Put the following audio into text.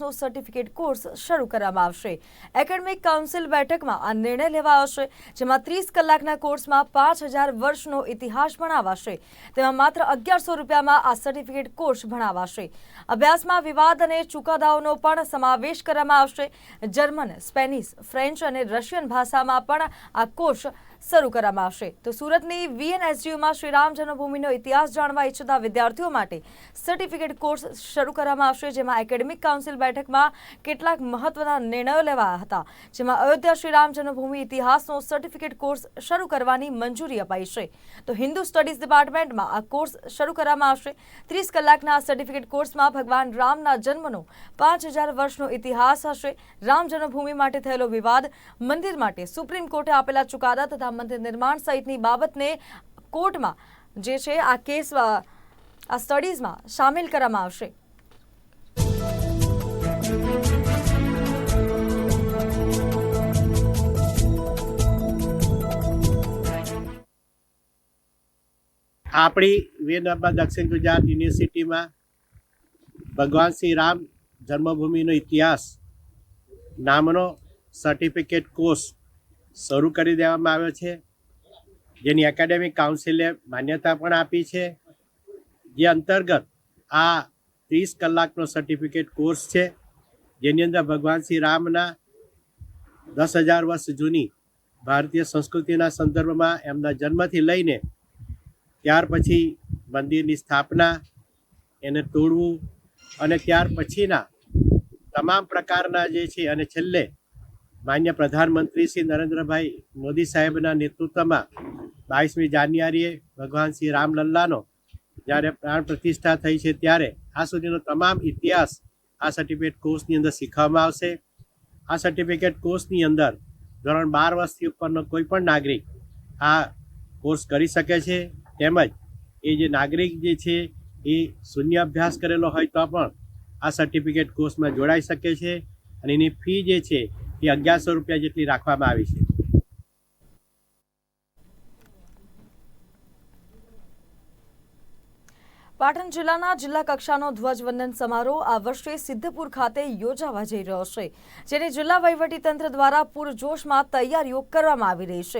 નો certificate course શરૂ કરવામાં આવશે। એકેડેમિક કાઉન્સિલ બેઠકમાં આ નિર્ણય લેવાયો છે, જેમાં 30 કલાકના કોર્સમાં 5000 વર્ષનો ઇતિહાસ ભણાવાશે। તેમાં માત્ર 1100 રૂપિયામાં આ સર્ટિફિકેટ કોર્સ ભણાવાશે। અભ્યાસમાં વિવાદ અને ચુકાદાઓનો પણ સમાવેશ કરવામાં આવશે। જર્મન, સ્પેનિશ, ફ્રેન્ચ અને રશિયન ભાષામાં પણ આ કોર્સ શરૂ કરવામાં આવશે। તો સુરતની વીએનએસયુમાં શ્રીરામ જન્મભૂમિનો ઇતિહાસ જાણવા ઈચ્છતા વિદ્યાર્થીઓ માટે સર્ટિફિકેટ કોર્સ શરૂ કરવામાં આવશે, જેમાં એકેડેમિક કાઉન્સિલ બેઠકમાં કેટલાક મહત્વના નિર્ણયો લેવાયા હતા, જેમાં અયોધ્યા શ્રીરામ જન્મભૂમિ ઇતિહાસનો સર્ટિફિકેટ કોર્સ શરૂ કરવાની મંજૂરી અપાઈ છે। તો હિન્દુ સ્ટડીઝ ડિપાર્ટમેન્ટમાં આ કોર્સ શરૂ કરવામાં આવશે। 30 કલાકના સર્ટિફિકેટ કોર્સમાં ભગવાન રામના જન્મનો 5000 વર્ષનો ઇતિહાસ હશે। રામ જન્મભૂમિ માટે થયેલો વિવાદ, મંદિર માટે સુપ્રીમ કોર્ટે આપેલા ચુકાદા તથા મંદિર નિર્માણ સહિતની બાબતને કોર્ટમાં જે છે આ કેસ આ સ્ટડીઝમાં સામેલ કરવામાં આવશે। આપણી વીએનએસમાં દક્ષિણ ગુજરાત યુનિવર્સિટીમાં ભગવાન શ્રી રામ જન્મભૂમિનો ઇતિહાસ નામનો સર્ટિફિકેટ કોર્સ શરૂ કરી દેવામાં આવ્યો છે, જેની એકેડેમિક કાઉન્સિલે માન્યતા પણ આપી છે, જે અંતર્ગત આ 30 કલાકનો સર્ટિફિકેટ કોર્સ છે, જેની અંદર ભગવાન શ્રી રામના 10,000 વર્ષ જૂની ભારતીય સંસ્કૃતિના સંદર્ભમાં એમના જન્મથી લઈને ત્યાર પછી મંદિરની સ્થાપના, એને તોડવું અને ત્યાર પછીના તમામ પ્રકારના જે છે, અને છેલ્લે માન્ય પ્રધાનમંત્રી શ્રી નરેન્દ્રભાઈ મોદી સાહેબના નેતૃત્વમાં 22મી જાન્યુઆરીએ ભગવાન શ્રી રામલલ્લાનો જ્યારે પ્રાણ પ્રતિષ્ઠા થઈ છે, ત્યારે આ સુધીનો તમામ ઇતિહાસ આ સર્ટિફિકેટ કોર્સની અંદર શીખવામાં આવશે। આ સર્ટિફિકેટ કોર્સની અંદર ધોરણ 12 વર્ષથી ઉપરનો કોઈ પણ નાગરિક આ કોર્સ કરી શકે છે, તેમજ એ જે નાગરિક જે છે એ શૂન્ય અભ્યાસ કરેલો હોય તો પણ આ સર્ટિફિકેટ કોર્સમાં જોડાઈ શકે છે, અને એની ફી જે છે એ 1100 રૂપિયા જેટલી રાખવામાં આવી છે। પાટણ જિલ્લાના જિલ્લા કક્ષાનો ધ્વજવંદન સમારોહ આ વર્ષે સિદ્ધપુર ખાતે યોજાવા જઈ રહ્યો છે, જેની જિલ્લા વહીવટીતંત્ર દ્વારા પૂરજોશમાં તૈયારીઓ કરવામાં આવી રહી છે।